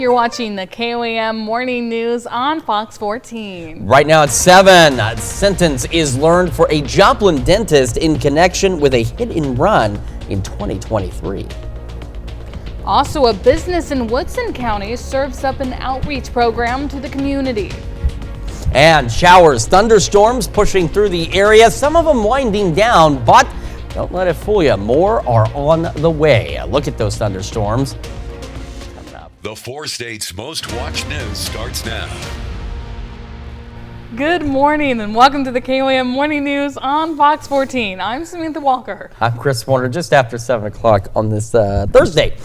You're watching the KOAM Morning News on Fox 14. Right now at 7, a sentence is learned for a Joplin dentist in connection with a hit and run in 2023. Also, a business in Woodson County serves up an outreach program to the community. And showers, thunderstorms pushing through the area, some of them winding down, but don't let it fool you. More are on the way. Look at those thunderstorms. The 4 states' most watched news starts now. Good morning and welcome to the KOAM Morning News on Fox 14. I'm Samantha Walker. I'm Chris Warner, just after 7 o'clock on this Thursday,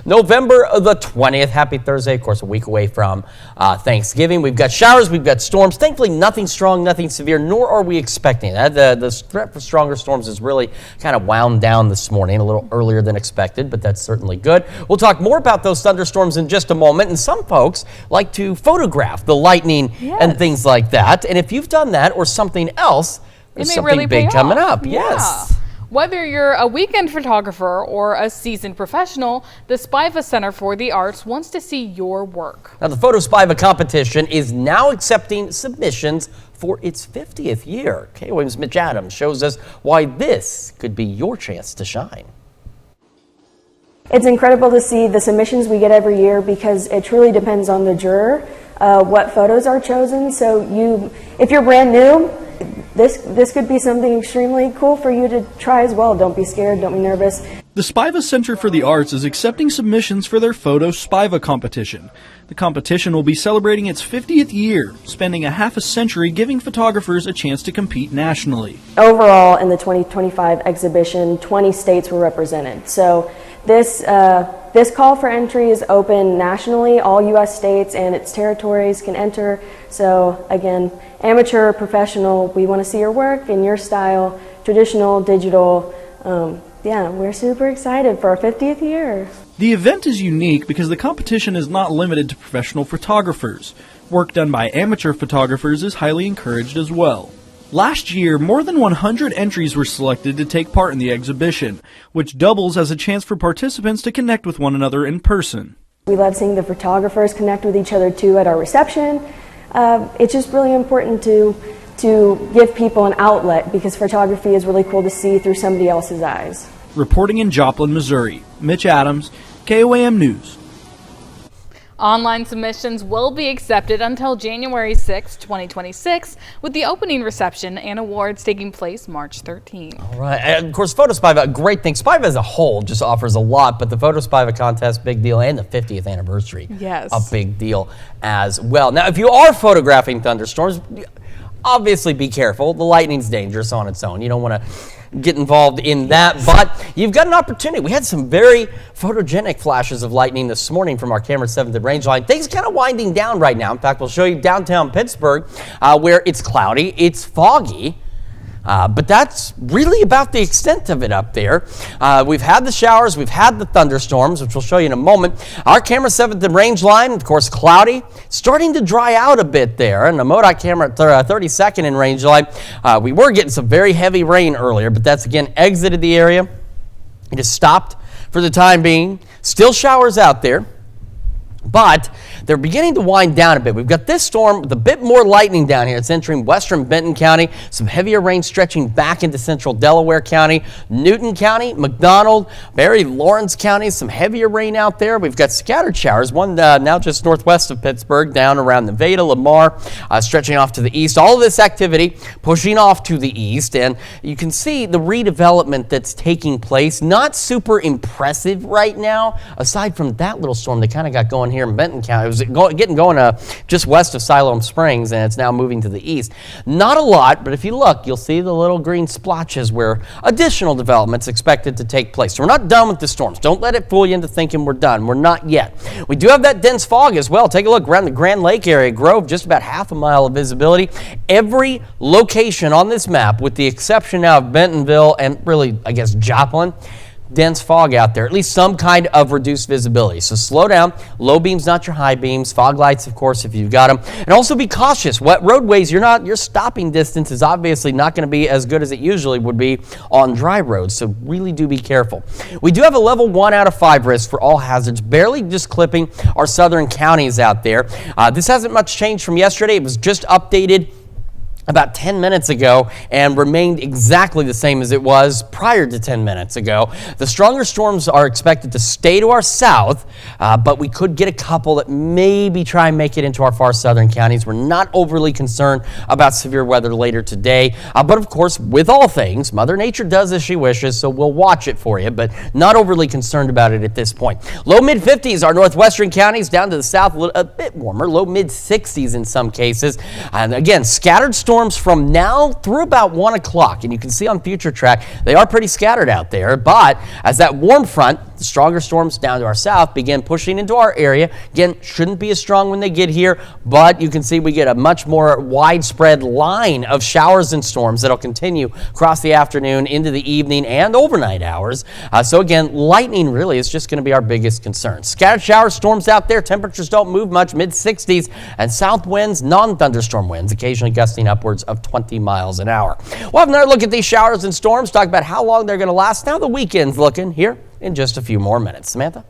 November the 20th. Happy Thursday, of course, a week away from Thanksgiving. We've got showers, we've got storms. Thankfully, nothing strong, nothing severe, nor are we expecting that. The threat for stronger storms is really kind of wound down this morning, a little earlier than expected, but that's certainly good. We'll talk more about those thunderstorms in just a moment, and some folks like to photograph the lightning and things like that. And if you've done that or something else, there's something really big coming up. Yes. Whether you're a weekend photographer or a seasoned professional, the Spiva Center for the Arts wants to see your work. Now, the Photo Spiva competition is now accepting submissions for its 50th year. KOAM's Mitch Adams shows us why this could be your chance to shine. It's incredible to see the submissions we get every year because it truly depends on the juror, what photos are chosen. So if you're brand new, this could be something extremely cool for you to try as well. Don't be scared, don't be nervous. The Spiva Center for the Arts is accepting submissions for their Photo Spiva competition. The competition will be celebrating its 50th year, spending a half a century giving photographers a chance to compete nationally. Overall, in the 2025 exhibition, 20 states were represented. So this call for entry is open nationally. All U.S. states and its territories can enter. So again, amateur, professional, we want to see your work in your style, traditional, digital. Yeah, we're super excited for our 50th year. The event is unique because the competition is not limited to professional photographers. Work done by amateur photographers is highly encouraged as well. Last year, more than 100 entries were selected to take part in the exhibition, which doubles as a chance for participants to connect with one another in person. We love seeing the photographers connect with each other too at our reception. It's just really important to give people an outlet because photography is really cool to see through somebody else's eyes. Reporting in Joplin, Missouri, Mitch Adams, KOAM News. Online submissions will be accepted until January 6, 2026, with the opening reception and awards taking place March 13. All right. And of course, Photo Spiva, a great thing. Spiva as a whole just offers a lot, but the Photo Spiva contest, big deal, and the 50th anniversary, a big deal as well. Now, if you are photographing thunderstorms, obviously be careful. The lightning's dangerous on its own. You don't want to get involved in that, but you've got an opportunity. We had some very photogenic flashes of lightning this morning from our camera 7th and range line. Things kind of winding down right now. In fact, we'll show you downtown Pittsburgh where it's cloudy, it's foggy. But that's really about the extent of it up there. We've had the showers, we've had the thunderstorms, which we'll show you in a moment. Our camera 7th and range line, of course, cloudy, starting to dry out a bit there. And the MODOT camera 32nd and range line, we were getting some very heavy rain earlier, but that's again exited the area. It has stopped for the time being. Still showers out there, but they're beginning to wind down a bit. We've got this storm with a bit more lightning down here. It's entering western Benton County, some heavier rain stretching back into central Delaware County, Newton County, McDonald, Barry, Lawrence County, some heavier rain out there. We've got scattered showers, one now just northwest of Pittsburgh, down around Nevada, Lamar, stretching off to the east. All of this activity pushing off to the east, and you can see the redevelopment that's taking place. Not super impressive right now, aside from that little storm that kind of got going here in Benton County. It was getting going just west of Siloam Springs, and it's now moving to the east. Not a lot, but if you look, you'll see the little green splotches where additional development's expected to take place. So we're not done with the storms. Don't let it fool you into thinking we're done. We're not yet. We do have that dense fog as well. Take a look around the Grand Lake area. Grove, just about half a mile of visibility. Every location on this map, with the exception now of Bentonville and really, I guess, Joplin, dense fog out there, at least some kind of reduced visibility. So slow down. Low beams, not your high beams. Fog lights, of course, if you've got them. And also be cautious. Wet roadways, your stopping distance is obviously not going to be as good as it usually would be on dry roads. So really do be careful. We do have a level 1 out of 5 risk for all hazards, barely just clipping our southern counties out there. This hasn't much changed from yesterday. It was just updated about 10 minutes ago and remained exactly the same as it was prior to 10 minutes ago. The stronger storms are expected to stay to our south, but we could get a couple that maybe try and make it into our far southern counties. We're not overly concerned about severe weather later today, but of course, with all things, Mother Nature does as she wishes, so we'll watch it for you, but not overly concerned about it at this point. Low mid-50s, our northwestern counties, down to the south, a bit warmer, low mid-60s in some cases. And again, scattered storms from now through about 1 o'clock, and you can see on Future Track they are pretty scattered out there, but as that warm front, the stronger storms down to our south, begin pushing into our area. Again, shouldn't be as strong when they get here, but you can see we get a much more widespread line of showers and storms that'll continue across the afternoon into the evening and overnight hours. So again, lightning really is just going to be our biggest concern. Scattered shower storms out there, temperatures don't move much, mid-60s, and south winds, non-thunderstorm winds, occasionally gusting upwards of 20 miles an hour. We'll have another look at these showers and storms, talk about how long they're going to last. Now the weekend's looking here in just a few more minutes. Samantha?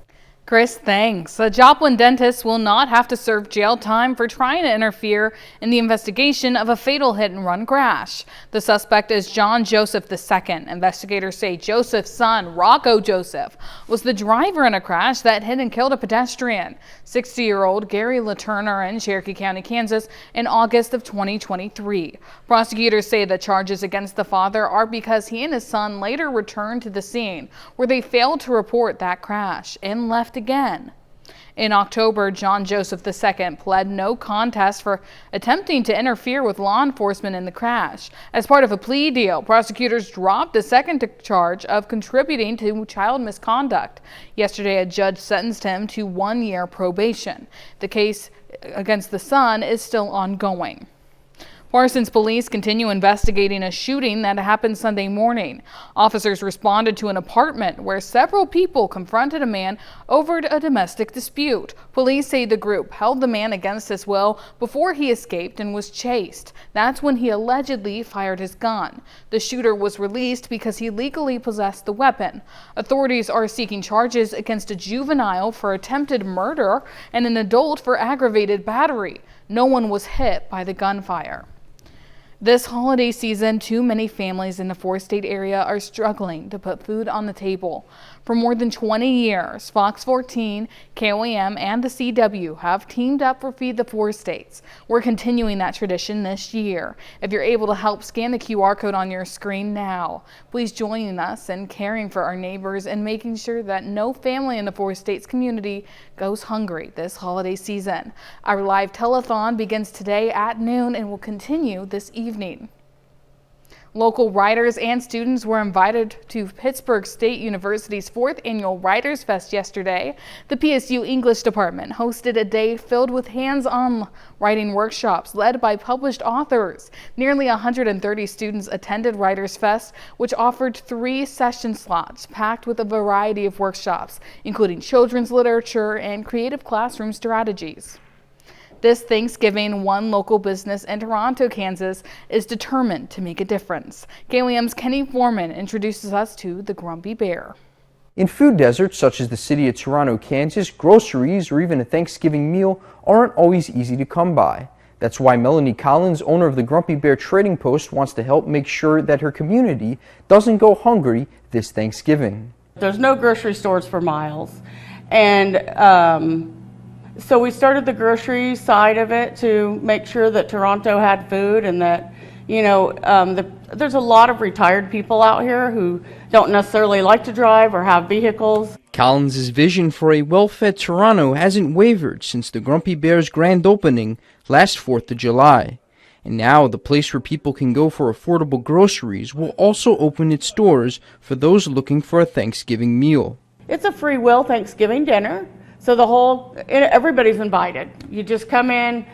Chris, thanks. A Joplin dentist will not have to serve jail time for trying to interfere in the investigation of a fatal hit-and-run crash. The suspect is John Joseph II. Investigators say Joseph's son, Rocco Joseph, was the driver in a crash that hit and killed a pedestrian, 60-year-old Gary LaTurner in Cherokee County, Kansas, in August of 2023. Prosecutors say the charges against the father are because he and his son later returned to the scene where they failed to report that crash and left again. In October, John Joseph II pled no contest for attempting to interfere with law enforcement in the crash. As part of a plea deal, prosecutors dropped a second charge of contributing to child misconduct. Yesterday, a judge sentenced him to 1 year probation. The case against the son is still ongoing. Parsons police continue investigating a shooting that happened Sunday morning. Officers responded to an apartment where several people confronted a man over a domestic dispute. Police say the group held the man against his will before he escaped and was chased. That's when he allegedly fired his gun. The shooter was released because he legally possessed the weapon. Authorities are seeking charges against a juvenile for attempted murder and an adult for aggravated battery. No one was hit by the gunfire. This holiday season, too many families in the four-state area are struggling to put food on the table. For more than 20 years, Fox 14, KOAM, and the CW have teamed up for Feed the Four States. We're continuing that tradition this year. If you're able to help, scan the QR code on your screen now. Please join us in caring for our neighbors and making sure that no family in the Four States community goes hungry this holiday season. Our live telethon begins today at noon and will continue this evening. Local writers and students were invited to Pittsburgh State University's 4th Annual Writers Fest yesterday. The PSU English Department hosted a day filled with hands-on writing workshops led by published authors. Nearly 130 students attended Writers Fest, which offered 3 session slots packed with a variety of workshops, including children's literature and creative classroom strategies. This Thanksgiving, one local business in Toronto, Kansas, is determined to make a difference. KOAM's Kenny Foreman introduces us to the Grumpy Bear. In food deserts such as the city of Toronto, Kansas, groceries or even a Thanksgiving meal aren't always easy to come by. That's why Melanie Collins, owner of the Grumpy Bear Trading Post, wants to help make sure that her community doesn't go hungry this Thanksgiving. There's no grocery stores for miles, and so we started the grocery side of it to make sure that Toronto had food and that, there's a lot of retired people out here who don't necessarily like to drive or have vehicles. Collins' vision for a well-fed Toronto hasn't wavered since the Grumpy Bear's grand opening last 4th of July. And now the place where people can go for affordable groceries will also open its doors for those looking for a Thanksgiving meal. It's a free will Thanksgiving dinner. So everybody's invited. You just come in,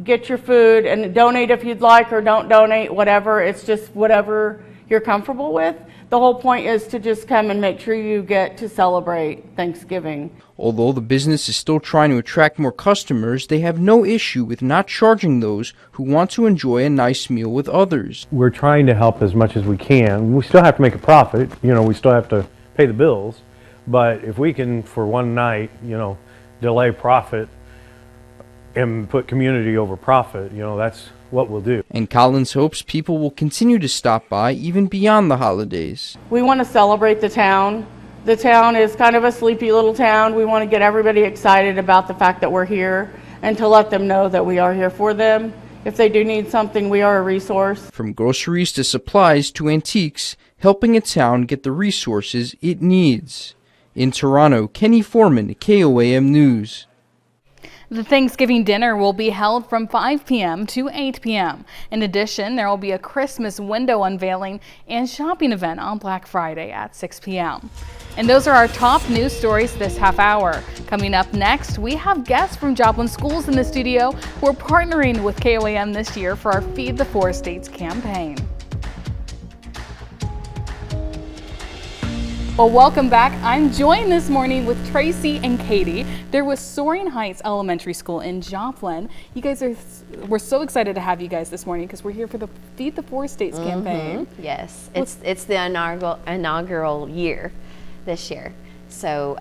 get your food, and donate if you'd like, or don't donate, whatever. It's just whatever you're comfortable with. the whole point is to just come and make sure you get to celebrate Thanksgiving. Although the business is still trying to attract more customers, they have no issue with not charging those who want to enjoy a nice meal with others. We're trying to help as much as we can. We still have to make a profit, we still have to pay the bills, but if we can, for one night, delay profit and put community over profit, that's what we'll do. And Collins hopes people will continue to stop by even beyond the holidays. We want to celebrate the town. The town is kind of a sleepy little town. We want to get everybody excited about the fact that we're here and to let them know that we are here for them. If they do need something, we are a resource. From groceries to supplies to antiques, helping a town get the resources it needs. In Toronto, Kenny Foreman, KOAM News. The Thanksgiving dinner will be held from 5 p.m. to 8 p.m. In addition, there will be a Christmas window unveiling and shopping event on Black Friday at 6 p.m. And those are our top news stories this half hour. Coming up next, we have guests from Joplin Schools in the studio who are partnering with KOAM this year for our Feed the Four States campaign. Well, welcome back. I'm joined this morning with Tracy and Katie. They're with Soaring Heights Elementary School in Joplin. You guys we're so excited to have you guys this morning because we're here for the Feed the Four States campaign. Yes, it's the inaugural year this year. So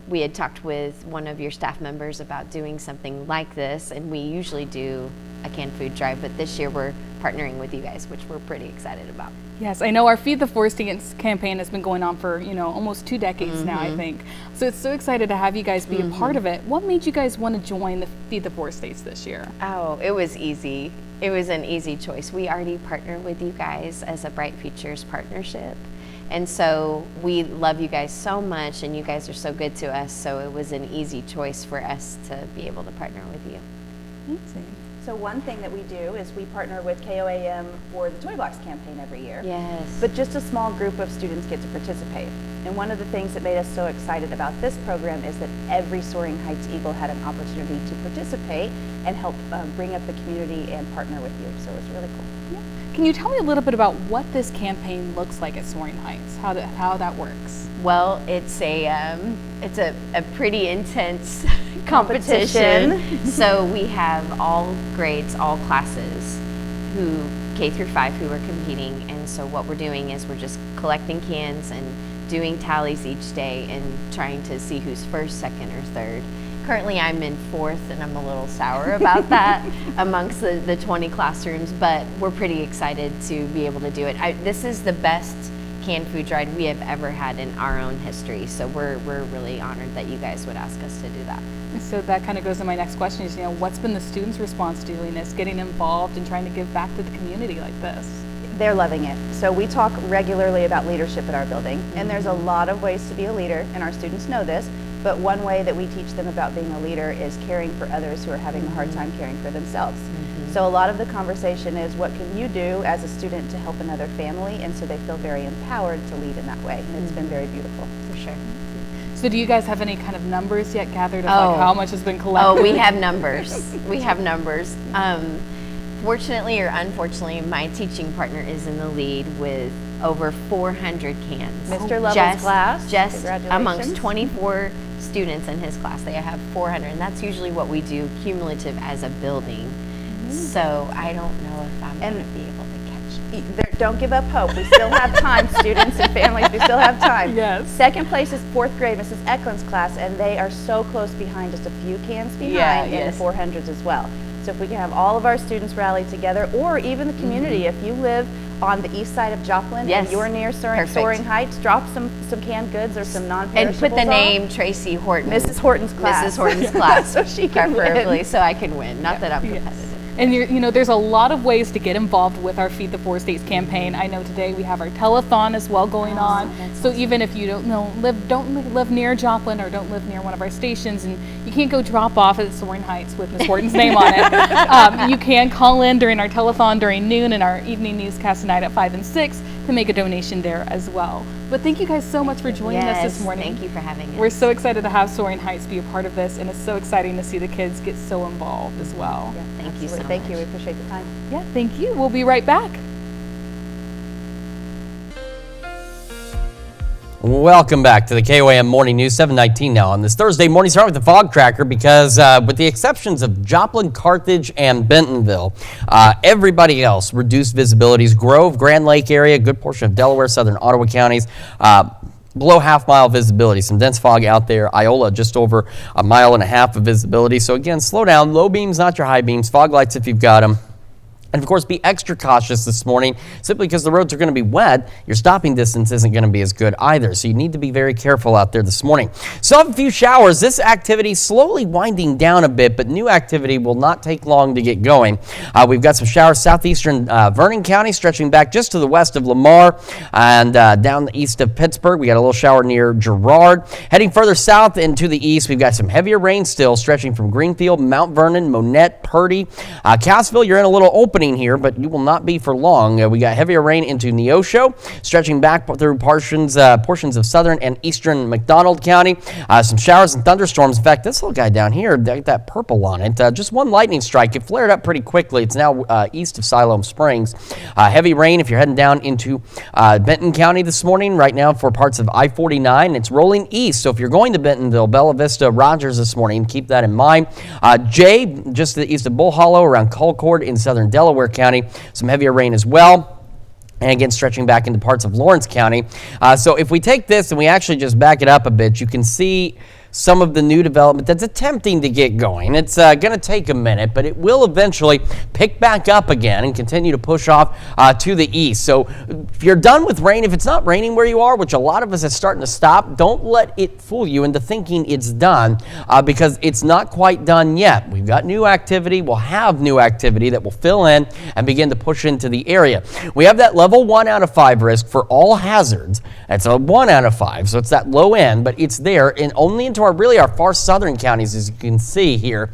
we had talked with one of your staff members about doing something like this, and we usually do a canned food drive, but this year we're partnering with you guys, which we're pretty excited about. Yes, I know our Feed the Four States campaign has been going on for, almost 2 decades now, I think. So it's so excited to have you guys be a part of it. What made you guys want to join the Feed the Four States this year? Oh, it was easy. It was an easy choice. We already partnered with you guys as a Bright Futures partnership. And so we love you guys so much, and you guys are so good to us. So it was an easy choice for us to be able to partner with you. Amazing. So one thing that we do is we partner with KOAM for the Toy Blocks campaign every year. Yes. But just a small group of students get to participate. And one of the things that made us so excited about this program is that every Soaring Heights Eagle had an opportunity to participate and help bring up the community and partner with you. So it was really cool. Yeah. Can you tell me a little bit about what this campaign looks like at Soaring Heights, how that works? Well, it's a pretty intense competition. So we have all grades, all classes, who K through 5 who are competing, and so what we're doing is we're just collecting cans and doing tallies each day and trying to see who's first, second, or third. Currently I'm in 4th, and I'm a little sour about that amongst the 20 classrooms, but we're pretty excited to be able to do it. This is the best canned food drive we have ever had in our own history, so we're really honored that you guys would ask us to do that. So that kind of goes to my next question is, what's been the students' response to doing this, getting involved and trying to give back to the community like this? They're loving it. So we talk regularly about leadership at our building, and there's a lot of ways to be a leader, and our students know this, but one way that we teach them about being a leader is caring for others who are having a hard time caring for themselves. So a lot of the conversation is, what can you do as a student to help another family? And so they feel very empowered to lead in that way, and it's been very beautiful. For sure. So do you guys have any kind of numbers yet gathered of like how much has been collected? Oh, we have numbers. We have numbers. Fortunately or unfortunately, my teaching partner is in the lead with over 400 cans. Mr. Lovell's class, just amongst 24 students in his class, they have 400, and that's usually what we do cumulative as a building. So I don't know if I'm going to be able to catch it. Don't give up hope. We still have time, students and families. We still have time. Yes. Second place is 4th grade, Mrs. Eklund's class, and they are so close behind, just a few cans behind in the 400s as well. So if we can have all of our students rally together, or even the community, if you live on the east side of Joplin and you're near Soaring Heights, drop some canned goods or some non-perishables and put the name Tracy Horton. Mrs. Horton's class. Mrs. Horton's class. So she can preferably, win. so I can win. Not that I'm competitive. And there's a lot of ways to get involved with our Feed the Four States campaign. I know today we have our telethon as well going on. So even if you don't live near Joplin or don't live near one of our stations, and you can't go drop off at Soaring Heights with Ms. Horton's name on it, you can call in during our telethon during noon and our evening newscast tonight at 5 and 6 to make a donation there as well. But thank you guys so much for joining us this morning. Thank you for having us. We're so excited to have Soaring Heights be a part of this, and it's so exciting to see the kids get so involved as well. Yeah, thank you so much. Thank you. We appreciate the time. Yeah, thank you. We'll be right back. Welcome back to the KOAM Morning News, 7:19 now on this Thursday morning. Start with the fog tracker because with the exceptions of Joplin, Carthage, and Bentonville, everybody else reduced visibilities. Grove, Grand Lake area, good portion of Delaware, southern Ottawa counties, below half-mile visibility. Some dense fog out there. Iola, just over a mile and a half of visibility. So again, slow down. Low beams, not your high beams. Fog lights if you've got them. And of course, be extra cautious this morning simply because the roads are going to be wet. Your stopping distance isn't going to be as good either. So you need to be very careful out there this morning. Still have a few showers. This activity slowly winding down a bit, but new activity will not take long to get going. We've got some showers southeastern Vernon County, stretching back just to the west of Lamar and down the east of Pittsburgh. We got a little shower near Girard. Heading further south into the east, we've got some heavier rain still stretching from Greenfield, Mount Vernon, Monette, Purdy. Cassville, you're in a little opening here, but you will not be for long. We got heavier rain into Neosho, stretching back through portions of southern and eastern McDonald County. Some showers and thunderstorms. In fact, this little guy down here, that purple on it, just one lightning strike. It flared up pretty quickly. It's now east of Siloam Springs. Heavy rain if you're heading down into Benton County this morning. Right now for parts of I-49, it's rolling east. So if you're going to Bentonville, Bella Vista, Rogers this morning, keep that in mind. Jay, just to the east of Bull Hollow, around Colcord in southern Delaware County, some heavier rain as well. And again, stretching back into parts of Lawrence County. So if we take this and we actually just back it up a bit, you can see some of the new development that's attempting to get going. It's going to take a minute, but it will eventually pick back up again and continue to push off to the east. So if you're done with rain, if it's not raining where you are, which a lot of us is starting to stop, don't let it fool you into thinking it's done because it's not quite done yet. We've got new activity. We'll have new activity that will fill in and begin to push into the area. We have that level 1 out of 5 risk for all hazards. It's a 1 out of 5, so it's that low end, but it's there and only into our far southern counties, as you can see here,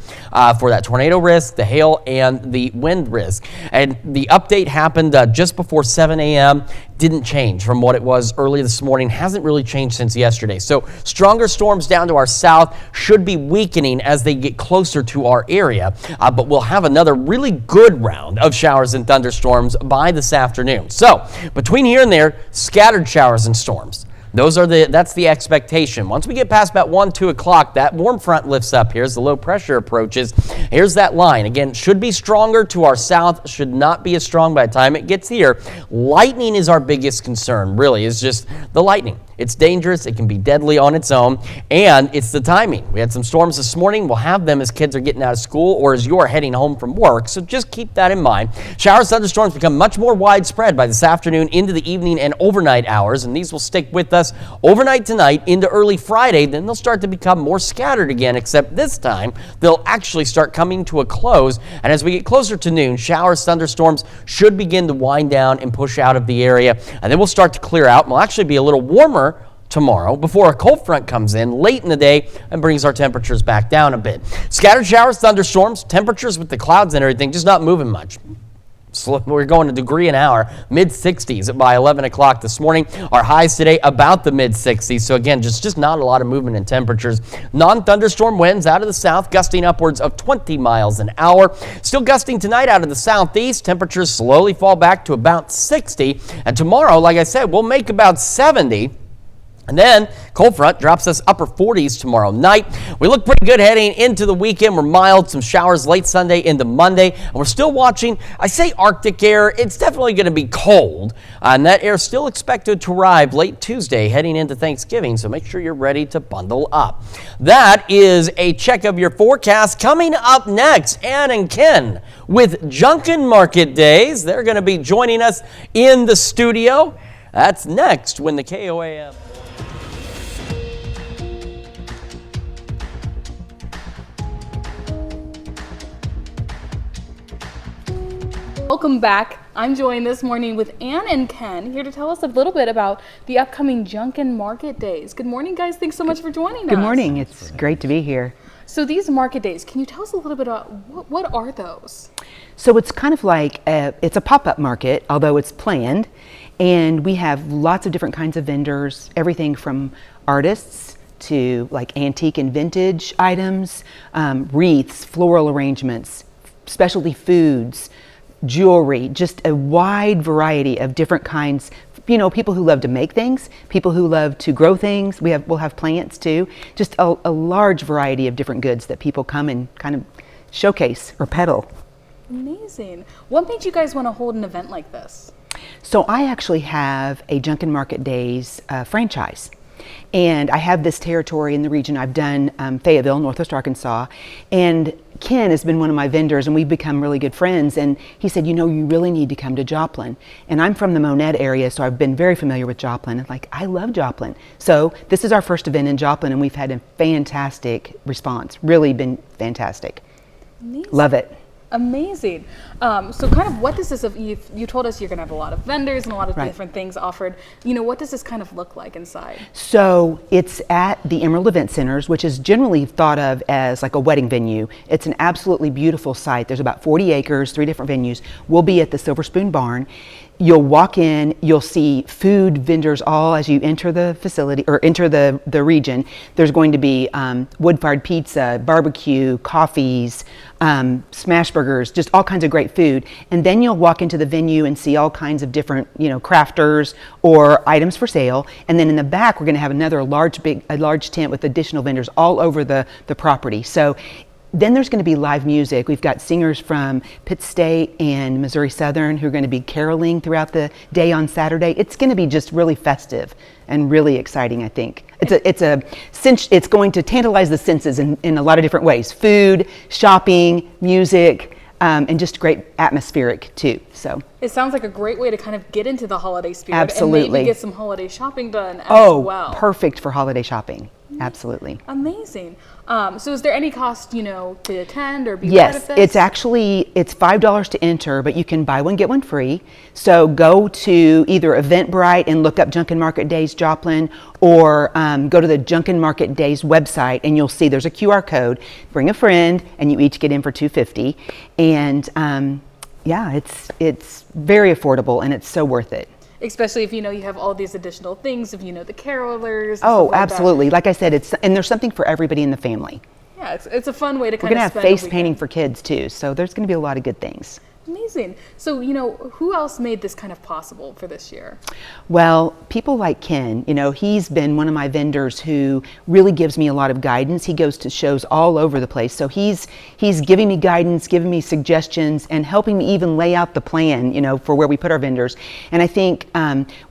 for that tornado risk, the hail, and the wind risk. And the update happened just before 7 a.m. Didn't change from what it was early this morning. Hasn't really changed since yesterday. So stronger storms down to our south should be weakening as they get closer to our area. But we'll have another really good round of showers and thunderstorms by this afternoon. So between here and there, scattered showers and storms. That's the expectation. Once we get past about 1, 2 o'clock, that warm front lifts up here as the low pressure approaches. Here's that line. Again, should be stronger to our south, should not be as strong by the time it gets here. Lightning is our biggest concern, really, is just the lightning. It's dangerous. It can be deadly on its own, and it's the timing. We had some storms this morning. We'll have them as kids are getting out of school or as you're heading home from work, so just keep that in mind. Showers, thunderstorms become much more widespread by this afternoon into the evening and overnight hours, and these will stick with us overnight tonight into early Friday. Then they'll start to become more scattered again, except this time they'll actually start coming to a close, and as we get closer to noon, showers, thunderstorms should begin to wind down and push out of the area, and then we'll start to clear out, and we'll actually be a little warmer tomorrow before a cold front comes in late in the day and brings our temperatures back down a bit. Scattered showers, thunderstorms, temperatures with the clouds and everything just not moving much. So we're going a degree an hour, mid-60s by 11 o'clock this morning. Our highs today about the mid-60s. So again, just not a lot of movement in temperatures. Non-thunderstorm winds out of the south, gusting upwards of 20 miles an hour. Still gusting tonight out of the southeast. Temperatures slowly fall back to about 60. And tomorrow, like I said, we'll make about 70. And then cold front drops us upper 40s tomorrow night. We look pretty good heading into the weekend. We're mild, some showers late Sunday into Monday. And we're still watching, I say Arctic air. It's definitely going to be cold. And that air is still expected to arrive late Tuesday heading into Thanksgiving. So make sure you're ready to bundle up. That is a check of your forecast. Coming up next, Ann and Ken with Junkin Market Days. They're going to be joining us in the studio. That's next when the KOAM. Welcome back. I'm joined this morning with Ann and Ken here to tell us a little bit about the upcoming Junkin Market Days. Good morning, guys. Thanks so much for joining us. Good morning. It's great to be here. So these market days, can you tell us a little bit about what are those? So it's kind of like it's a pop-up market, although it's planned, and we have lots of different kinds of vendors, everything from artists to like antique and vintage items, wreaths, floral arrangements, specialty foods, jewelry, just a wide variety of different kinds, people who love to make things, people who love to grow things. We'll have plants too. Just a large variety of different goods that people come and kind of showcase or peddle. Amazing. What made you guys want to hold an event like this? So I actually have a Junkin Market Days franchise. And I have this territory in the region. I've done Fayetteville, Northwest Arkansas, and Ken has been one of my vendors, and we've become really good friends. And he said, you really need to come to Joplin. And I'm from the Monette area, so I've been very familiar with Joplin. And I love Joplin. So this is our first event in Joplin, and we've had a fantastic response. Really been fantastic. Amazing. Love it. Amazing. So kind of what does this, you told us you're going to have a lot of vendors and a lot of different things offered. What does this kind of look like inside? So it's at the Emerald Event Centers, which is generally thought of as like a wedding venue. It's an absolutely beautiful site. There's about 40 acres, 3 different venues. We'll be at the Silver Spoon Barn. You'll walk in, you'll see food vendors all as you enter the facility or enter the region. There's going to be wood-fired pizza, barbecue, coffees, smash burgers, just all kinds of great food. And then you'll walk into the venue and see all kinds of different, crafters or items for sale. And then in the back, we're going to have another large tent with additional vendors all over the property. So then there's going to be live music. We've got singers from Pitt State and Missouri Southern who are going to be caroling throughout the day on Saturday. It's going to be just really festive and really exciting, I think. It's going to tantalize the senses in a lot of different ways. Food, shopping, music, and just great atmospheric too. So it sounds like a great way to kind of get into the holiday spirit. Absolutely. And maybe get some holiday shopping done as well. Perfect for holiday shopping. Absolutely. Amazing. So is there any cost, to attend or be yes, part of this? It's $5 to enter, but you can buy one, get one free. So go to either Eventbrite and look up Junkin Market Days Joplin, or go to the Junkin Market Days website and you'll see there's a QR code. Bring a friend and you each get in for $2.50. And it's very affordable and it's so worth it. Especially if you have all these additional things, if the carolers. Oh, absolutely. Like I said, and there's something for everybody in the family. Yeah, it's a fun way to We're kind of going spend to have face a painting weekend. for kids too, so there's going to be a lot of good things. Amazing. So, who else made this kind of possible for this year? Well, people like Ken, he's been one of my vendors who really gives me a lot of guidance. He goes to shows all over the place. So he's giving me guidance, giving me suggestions, and helping me even lay out the plan, for where we put our vendors. And I think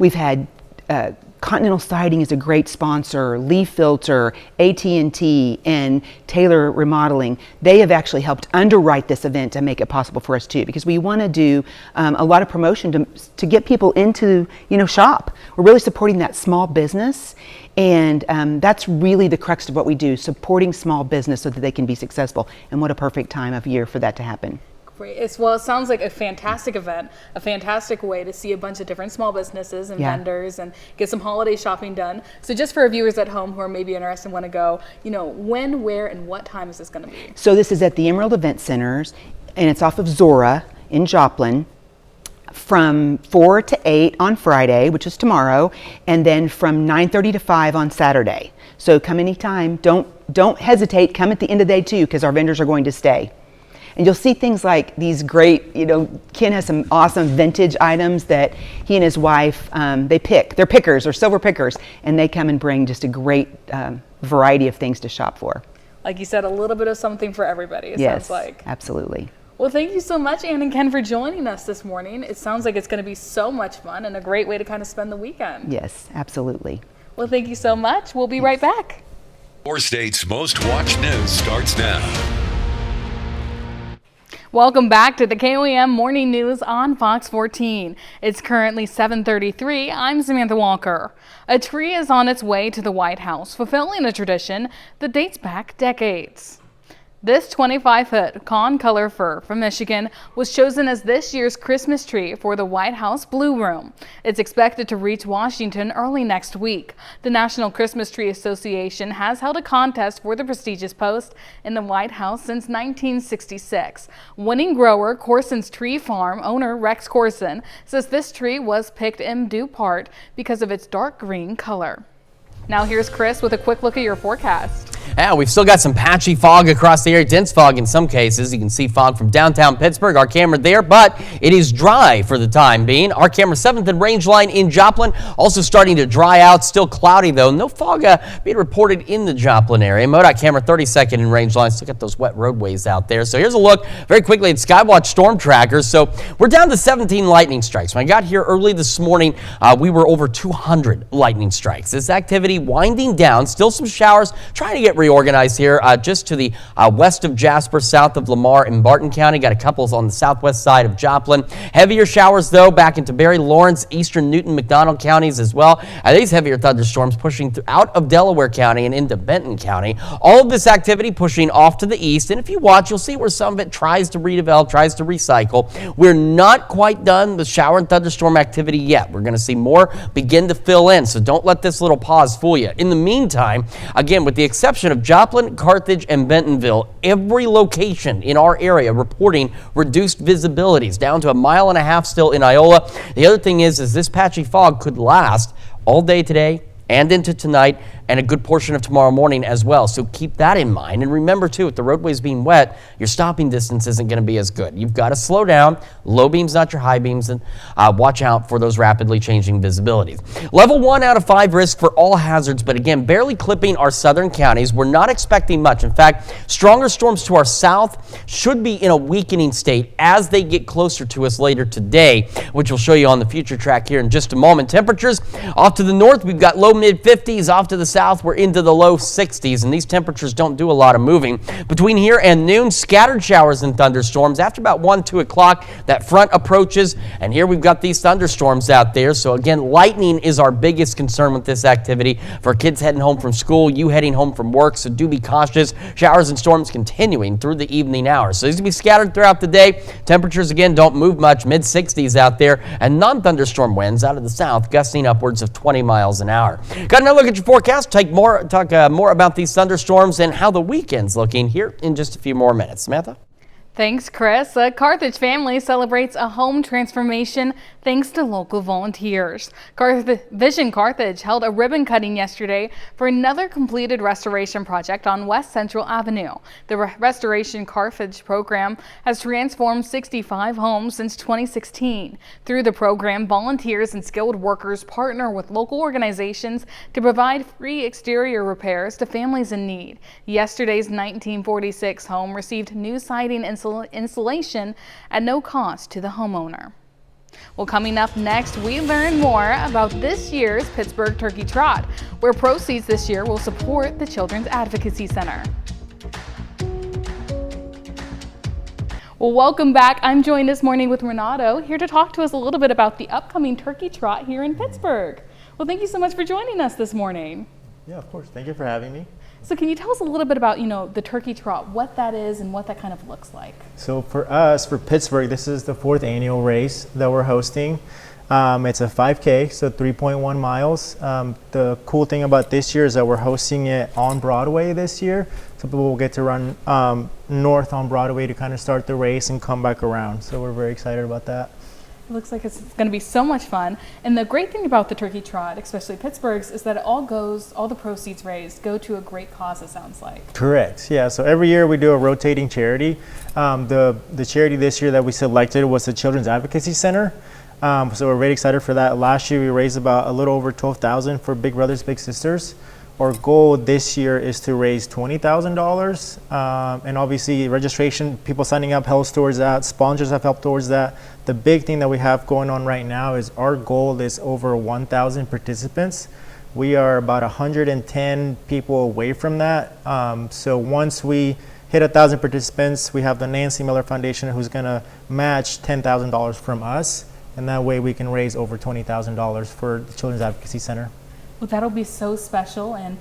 we've had Continental Siding is a great sponsor, Leaf Filter, AT&T, and Taylor Remodeling. They have actually helped underwrite this event to make it possible for us too, because we want to do a lot of promotion to get people into, shop. We're really supporting that small business, and that's really the crux of what we do, supporting small business so that they can be successful. And what a perfect time of year for that to happen. Great. It sounds like a fantastic event, a fantastic way to see a bunch of different small businesses and vendors and get some holiday shopping done. So just for our viewers at home who are maybe interested and want to go, when, where, and what time is this going to be? So this is at the Emerald Event Centers, and it's off of Zora in Joplin, from 4 to 8 on Friday, which is tomorrow, and then from 9:30 to 5 on Saturday. So come anytime. Don't hesitate. Come at the end of the day too, because our vendors are going to stay. And you'll see things like these great, Ken has some awesome vintage items that he and his wife, they pick. They're pickers or silver pickers, and they come and bring just a great variety of things to shop for. Like you said, a little bit of something for everybody, it sounds like. Absolutely. Well, thank you so much, Ann and Ken, for joining us this morning. It sounds like it's going to be so much fun and a great way to kind of spend the weekend. Yes, absolutely. Well, thank you so much. We'll be right back. 4 States Most Watched News starts now. Welcome back to the KOAM Morning News on Fox 14. It's currently 7:33. I'm Samantha Walker. A tree is on its way to the White House, fulfilling a tradition that dates back decades. This 25-foot con-color fir from Michigan was chosen as this year's Christmas tree for the White House Blue Room. It's expected to reach Washington early next week. The National Christmas Tree Association has held a contest for the prestigious post in the White House since 1966. Winning grower Corson's Tree Farm owner Rex Corson says this tree was picked in due part because of its dark green color. Now here's Chris with a quick look at your forecast. Yeah, we've still got some patchy fog across the area, dense fog in some cases. You can see fog from downtown Pittsburgh, our camera there, but it is dry for the time being. Our camera 7th and range line in Joplin, also starting to dry out, still cloudy though. No fog being reported in the Joplin area. MoDOT camera 32nd in range line, still got those wet roadways out there. So here's a look very quickly at Skywatch storm trackers. So we're down to 17 lightning strikes. When I got here early this morning, we were over 200 lightning strikes. This activity winding down, still some showers, trying to get reorganized here just to the west of Jasper, south of Lamar and Barton County. Got a couple on the southwest side of Joplin. Heavier showers though back into Berry, Lawrence, eastern Newton, McDonald counties as well. These heavier thunderstorms pushing out of Delaware County and into Benton County. All of this activity pushing off to the east, and if you watch, you'll see where some of it tries to redevelop, tries to recycle. We're not quite done with shower and thunderstorm activity yet. We're going to see more begin to fill in, so don't let this little pause fool you. In the meantime, again, with the exception of Joplin, Carthage, and Bentonville, every location in our area reporting reduced visibilities, down to 1.5 miles still in Iola. The other thing is this patchy fog could last all day today and into tonight and a good portion of tomorrow morning as well. So keep that in mind. And remember too, with the roadways being wet, your stopping distance isn't going to be as good. You've got to slow down. Low beams, not your high beams, and watch out for those rapidly changing visibilities. Level 1 out of 5 risk for all hazards, but again, barely clipping our southern counties. We're not expecting much. In fact, stronger storms to our south should be in a weakening state as they get closer to us later today, which we'll show you on the future track here in just a moment. Temperatures off to the north, we've got low mid 50s. Off to the south, we're into the low 60s, and these temperatures don't do a lot of moving. Between here and noon, scattered showers and thunderstorms. After about 1, 2 o'clock, that front approaches, and here we've got these thunderstorms out there. So again, lightning is our biggest concern with this activity for kids heading home from school, you heading home from work, so do be cautious. Showers and storms continuing through the evening hours. So these will be scattered throughout the day. Temperatures, again, don't move much, mid 60s out there, and non-thunderstorm winds out of the south gusting upwards of 20 miles an hour. Got another look at your forecast. Talk more about these thunderstorms and how the weekend's looking here in just a few more minutes. Samantha? Thanks, Chris. A Carthage family celebrates a home transformation thanks to local volunteers. Vision Carthage held a ribbon cutting yesterday for another completed restoration project on West Central Avenue. The Restoration Carthage program has transformed 65 homes since 2016. Through the program, volunteers and skilled workers partner with local organizations to provide free exterior repairs to families in need. Yesterday's 1946 home received new siding and insulation at no cost to the homeowner. Well, coming up next, we learn more about this year's Pittsburgh Turkey Trot, where proceeds this year will support the Children's Advocacy Center. Well, welcome back. I'm joined this morning with Renato, here to talk to us a little bit about the upcoming Turkey Trot here in Pittsburgh. Well, thank you so much for joining us this morning. Yeah, of course. Thank you for having me. So can you tell us a little bit about, the Turkey Trot, what that is and what that kind of looks like? So for us, for Pittsburgh, this is the 4th annual race that we're hosting. It's a 5K, so 3.1 miles. The cool thing about this year is that we're hosting it on Broadway this year. So people will get to run north on Broadway to kind of start the race and come back around. So we're very excited about that. It looks like it's going to be so much fun. And the great thing about the Turkey Trot, especially Pittsburgh's, is that all the proceeds raised go to a great cause, it sounds like. Correct, yeah. So every year we do a rotating charity. The charity this year that we selected was the Children's Advocacy Center. So we're very excited for that. Last year we raised about a little over $12,000 for Big Brothers Big Sisters. Our goal this year is to raise $20,000, and obviously registration, people signing up helps towards that. Sponsors have helped towards that. The big thing that we have going on right now is our goal is over 1,000 participants. We are about 110 people away from that. So once we hit 1,000 participants, we have the Nancy Miller Foundation who's going to match $10,000 from us, and that way we can raise over $20,000 for the Children's Advocacy Center. Well, that'll be so special, and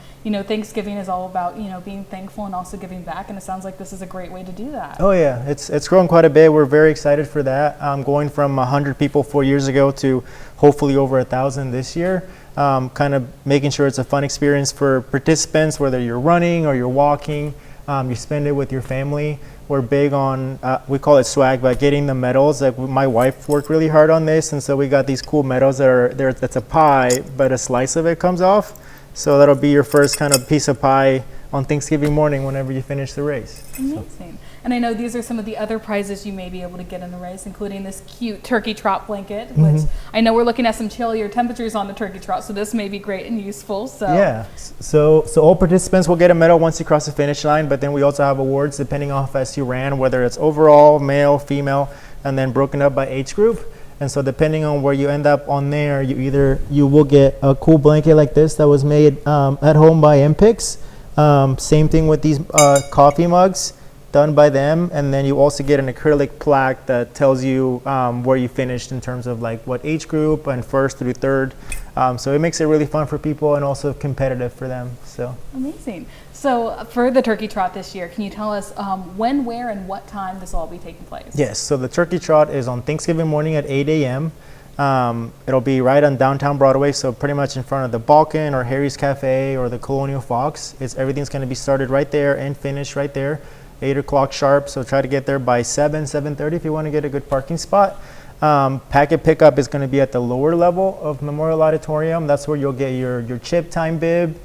Thanksgiving is all about being thankful and also giving back, and it sounds like this is a great way to do that. Oh yeah, it's grown quite a bit. We're very excited for that. Going from 100 people 4 years ago to hopefully over 1,000 this year. Kind of making sure it's a fun experience for participants, whether you're running or you're walking. You spend it with your family. We're big on, we call it swag, but getting the medals. Like my wife worked really hard on this, and so we got these cool medals that are there. That's a pie, but a slice of it comes off. So that'll be your first kind of piece of pie on Thanksgiving morning whenever you finish the race. Amazing. And I know these are some of the other prizes you may be able to get in the race, including this cute turkey trot blanket, which I know we're looking at some chillier temperatures on the turkey trot, so this may be great and useful. So yeah, so all participants will get a medal once you cross the finish line, but then we also have awards depending on how fast you ran, whether it's overall, male, female, and then broken up by age group. And so depending on where you end up on there, you will get a cool blanket like this that was made at home by MPIX. Same thing with these coffee mugs done by them, and then you also get an acrylic plaque that tells you where you finished in terms of like what age group and first through third. So it makes it really fun for people and also competitive for them. So amazing. So for the turkey trot this year, can you tell us when, where, and what time this will all be taking place? Yes, so the turkey trot is on Thanksgiving morning at 8 a.m. It'll be right on downtown Broadway, so pretty much in front of the Balkan or Harry's Cafe or the Colonial Fox. Everything's going to be started right there and finished right there, 8 o'clock sharp. So try to get there by 7:30 if you want to get a good parking spot. Packet pickup is going to be at the lower level of Memorial Auditorium. That's where you'll get your chip time bib,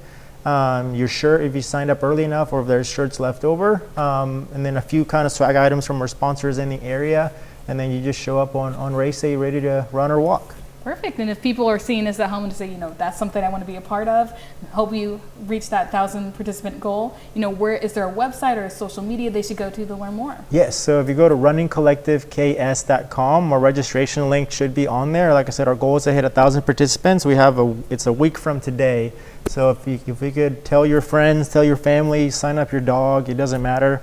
your shirt if you signed up early enough, or if there's shirts left over, and then a few kind of swag items from our sponsors in the area. And then you just show up on race day ready to run or walk. Perfect. And if people are seeing this at home and say, that's something I want to be a part of, hope you reach that 1,000 participant goal, where is there a website or a social media they should go to learn more? Yes. So if you go to runningcollectiveks.com, our registration link should be on there. Like I said, our goal is to hit 1,000 participants. It's a week from today. So if we could tell your friends, tell your family, sign up your dog, it doesn't matter.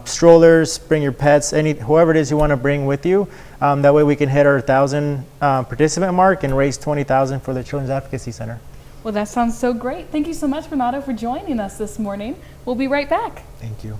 Strollers, bring your pets, whoever it is you want to bring with you. That way we can hit our 1,000 participant mark and raise $20,000 for the Children's Advocacy Center. Well, that sounds so great. Thank you so much, Renato, for joining us this morning. We'll be right back. Thank you.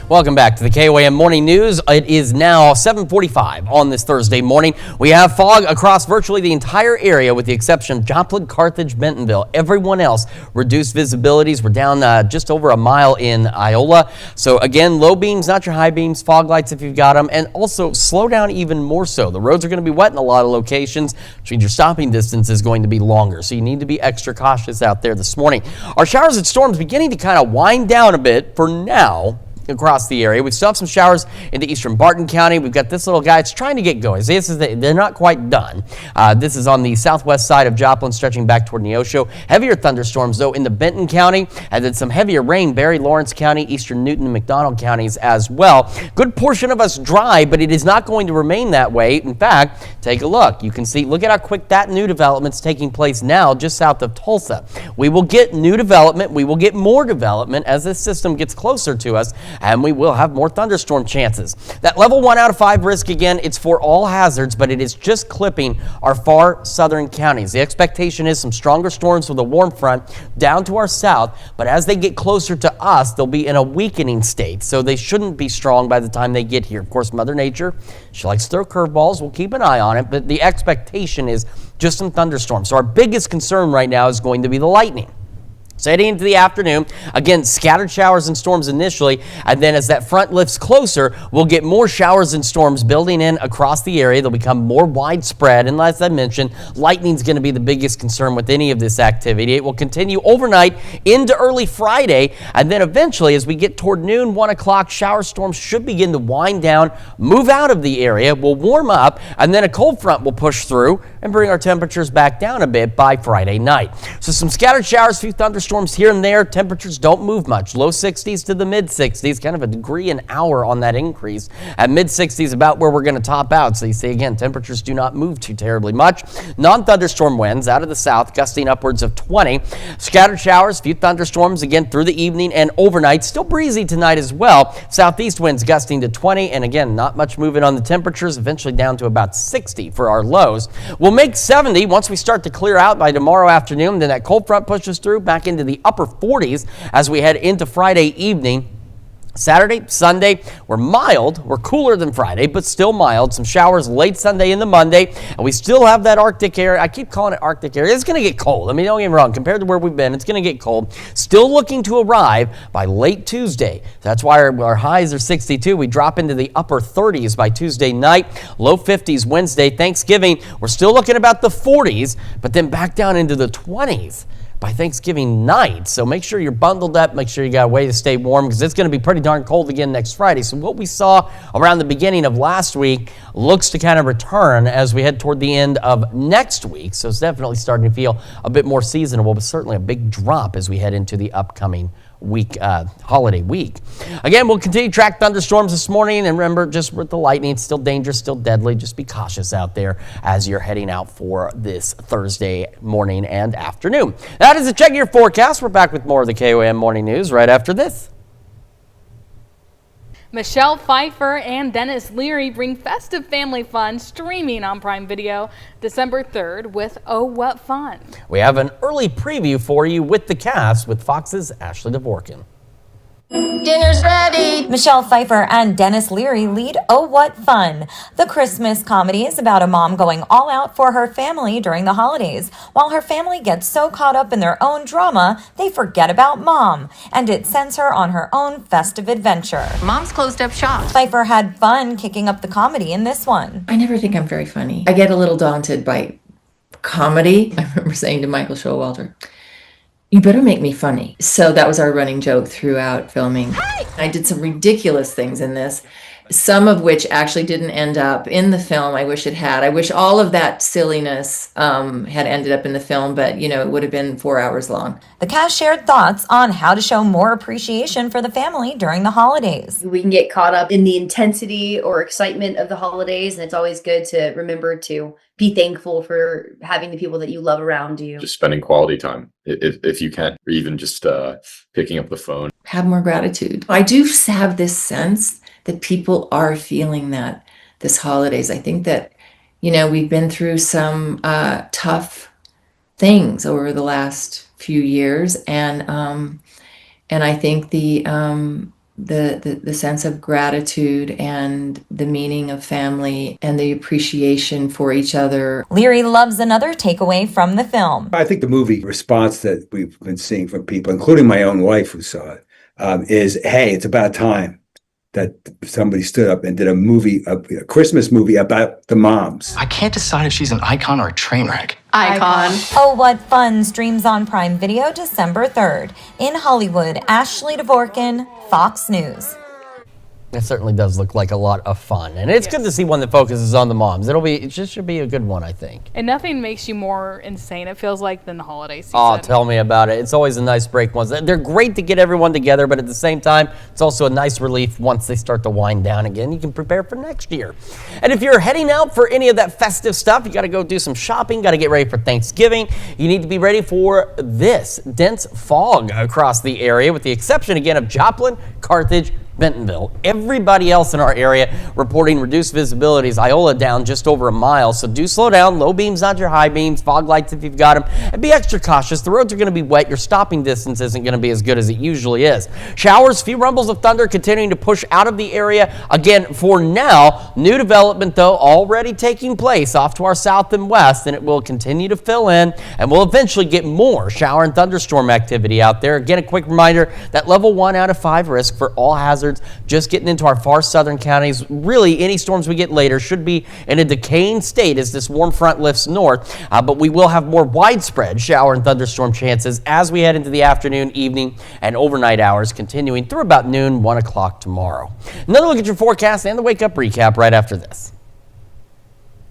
Welcome back to the KOAM Morning News. It is now 7:45 on this Thursday morning. We have fog across virtually the entire area with the exception of Joplin, Carthage, Bentonville. Everyone else, reduced visibilities. We're down just over a mile in Iola. So again, low beams, not your high beams, fog lights if you've got them, and also slow down even more so. The roads are going to be wet in a lot of locations, which means your stopping distance is going to be longer. So you need to be extra cautious out there this morning. Our showers and storms beginning to kind of wind down a bit for now across the area. We still have some showers into eastern Barton County. We've got this little guy. It's trying to get going. They're not quite done. This is on the southwest side of Joplin, stretching back toward Neosho. Heavier thunderstorms, though, in the Benton County, and then some heavier rain, Barry, Lawrence County, eastern Newton, and McDonald counties as well. Good portion of us dry, but it is not going to remain that way. In fact, take a look. You can see, look at how quick that new development's taking place now just south of Tulsa. We will get new development. We will get more development as this system gets closer to us, and we will have more thunderstorm chances. That level 1 out of 5 risk, again, it's for all hazards, but it is just clipping our far southern counties. The expectation is some stronger storms with a warm front down to our south, but as they get closer to us, they'll be in a weakening state, so they shouldn't be strong by the time they get here. Of course, Mother Nature, she likes to throw curveballs. We'll keep an eye on it, but the expectation is just some thunderstorms. So our biggest concern right now is going to be the lightning. So heading into the afternoon, again, scattered showers and storms initially, and then as that front lifts closer, we'll get more showers and storms building in across the area. They'll become more widespread, and as I mentioned, lightning's going to be the biggest concern with any of this activity. It will continue overnight into early Friday, and then eventually, as we get toward noon, 1 o'clock, shower storms should begin to wind down, move out of the area, will warm up, and then a cold front will push through and bring our temperatures back down a bit by Friday night. So some scattered showers, few thunderstorms here and there. Temperatures don't move much. Low 60s to the mid 60s, kind of a degree an hour on that increase. At mid 60s, about where we're going to top out. So you see, again, temperatures do not move too terribly much. Non-thunderstorm winds out of the south, gusting upwards of 20. Scattered showers, few thunderstorms again through the evening and overnight. Still breezy tonight as well. Southeast winds gusting to 20. And again, not much movement on the temperatures, eventually down to about 60 for our lows. We'll make 70 once we start to clear out by tomorrow afternoon. Then that cold front pushes through back into the upper 40s as we head into Friday evening. Saturday, Sunday, we're mild. We're cooler than Friday, but still mild. Some showers late Sunday into Monday, and we still have that Arctic area. I keep calling it Arctic area. It's going to get cold. I mean, don't get me wrong. Compared to where we've been, it's going to get cold. Still looking to arrive by late Tuesday. That's why our highs are 62. We drop into the upper 30s by Tuesday night. Low 50s Wednesday. Thanksgiving, we're still looking about the 40s, but then back down into the 20s by Thanksgiving night. So make sure you're bundled up, make sure you got a way to stay warm, because it's going to be pretty darn cold again next Friday. So what we saw around the beginning of last week looks to kind of return as we head toward the end of next week. So it's definitely starting to feel a bit more seasonable, but certainly a big drop as we head into the upcoming week, holiday week. Again, we'll continue to track thunderstorms this morning, and remember, just with the lightning, it's still dangerous, still deadly. Just be cautious out there as you're heading out for this Thursday morning and afternoon. That is a check of your forecast. We're back with more of the KOM Morning News right after this. Michelle Pfeiffer and Dennis Leary bring festive family fun streaming on Prime Video December 3rd with Oh What Fun. We have an early preview for you with the cast with Fox's Ashley Dvorkin. Dinner's ready! Michelle Pfeiffer and Dennis Leary lead Oh What Fun. The Christmas comedy is about a mom going all out for her family during the holidays. While her family gets so caught up in their own drama, they forget about mom, and it sends her on her own festive adventure. Mom's closed up shop. Pfeiffer had fun kicking up the comedy in this one. I never think I'm very funny. I get a little daunted by comedy. I remember saying to Michael Showalter, "You better make me funny." So that was our running joke throughout filming. I did some ridiculous things in this, some of which actually didn't end up in the film. I wish it had. I wish all of that silliness had ended up in the film, but it would have been 4 hours long. The cast shared thoughts on how to show more appreciation for the family during the holidays. We can get caught up in the intensity or excitement of the holidays, and it's always good to remember to be thankful for having the people that you love around you. Just spending quality time, if you can, or even just picking up the phone. Have more gratitude. I do have this sense that people are feeling that this holidays. I think that, we've been through some tough things over the last few years, and I think the sense of gratitude and the meaning of family and the appreciation for each other. Leary loves another takeaway from the film. I think the movie response that we've been seeing from people, including my own wife who saw it, is, hey, it's about time that somebody stood up and did a movie, a Christmas movie about the moms. I can't decide if she's an icon or a train wreck. Icon. Oh What Fun streams on Prime Video December 3rd. In Hollywood, Ashley Dvorkin, Fox News. It certainly does look like a lot of fun, and it's good to see one that focuses on the moms. It just should be a good one, I think. And nothing makes you more insane, it feels like, than the holiday season. Oh, tell me about it. It's always a nice break once. They're great to get everyone together, but at the same time, it's also a nice relief once they start to wind down again. You can prepare for next year. And if you're heading out for any of that festive stuff, you got to go do some shopping, got to get ready for Thanksgiving. You need to be ready for this dense fog across the area, with the exception, again, of Joplin, Carthage, Bentonville. Everybody else in our area reporting reduced visibilities. Iola down just over a mile, so do slow down. Low beams, not your high beams. Fog lights if you've got them. And be extra cautious. The roads are going to be wet. Your stopping distance isn't going to be as good as it usually is. Showers, few rumbles of thunder continuing to push out of the area. Again, for now, new development, though, already taking place off to our south and west, and it will continue to fill in, and we'll eventually get more shower and thunderstorm activity out there. Again, a quick reminder that level 1 out of 5 risk for all hazards. Just getting into our far southern counties. Really, any storms we get later should be in a decaying state as this warm front lifts north, but we will have more widespread shower and thunderstorm chances as we head into the afternoon, evening, and overnight hours, continuing through about noon, 1 o'clock tomorrow. Another look at your forecast and the Wake Up Recap right after this.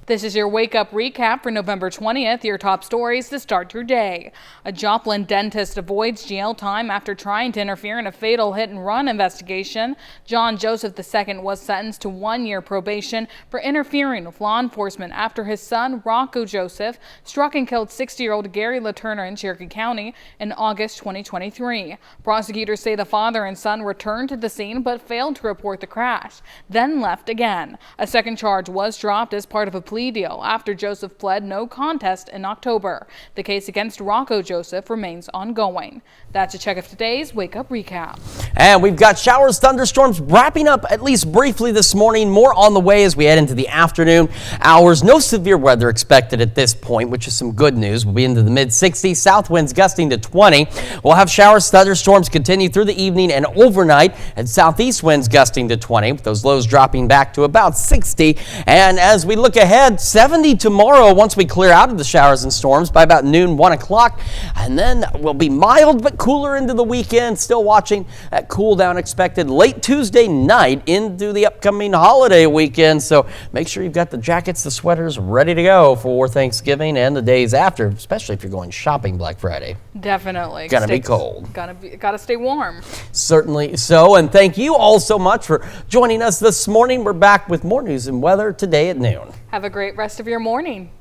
This is your Wake Up Recap for November 20th, your top stories to start your day. A Joplin dentist avoids jail time after trying to interfere in a fatal hit-and-run investigation. John Joseph II was sentenced to 1 year probation for interfering with law enforcement after his son, Rocco Joseph, struck and killed 60-year-old Gary LaTurner in Cherokee County in August 2023. Prosecutors say the father and son returned to the scene but failed to report the crash, then left again. A second charge was dropped as part of a plea deal after Joseph pled no contest in October. The case against Rocco Joseph remains ongoing. That's a check of today's Wake Up Recap. And we've got showers, thunderstorms wrapping up at least briefly this morning. More on the way as we head into the afternoon hours. No severe weather expected at this point, which is some good news. We'll be into the mid-60s, south winds gusting to 20. We'll have showers, thunderstorms continue through the evening and overnight, and southeast winds gusting to 20, with those lows dropping back to about 60. And as we look ahead, 70 tomorrow once we clear out of the showers and storms by about noon, 1 o'clock. And then we'll be mild but cooler into the weekend. Still watching that cool down expected late Tuesday night into the upcoming holiday weekend. So make sure you've got the jackets, the sweaters ready to go for Thanksgiving and the days after, especially if you're going shopping Black Friday. Definitely. Gonna be cold. Gotta stay warm. Certainly so. And thank you all so much for joining us this morning. We're back with more news and weather today at noon. Have a great rest of your morning.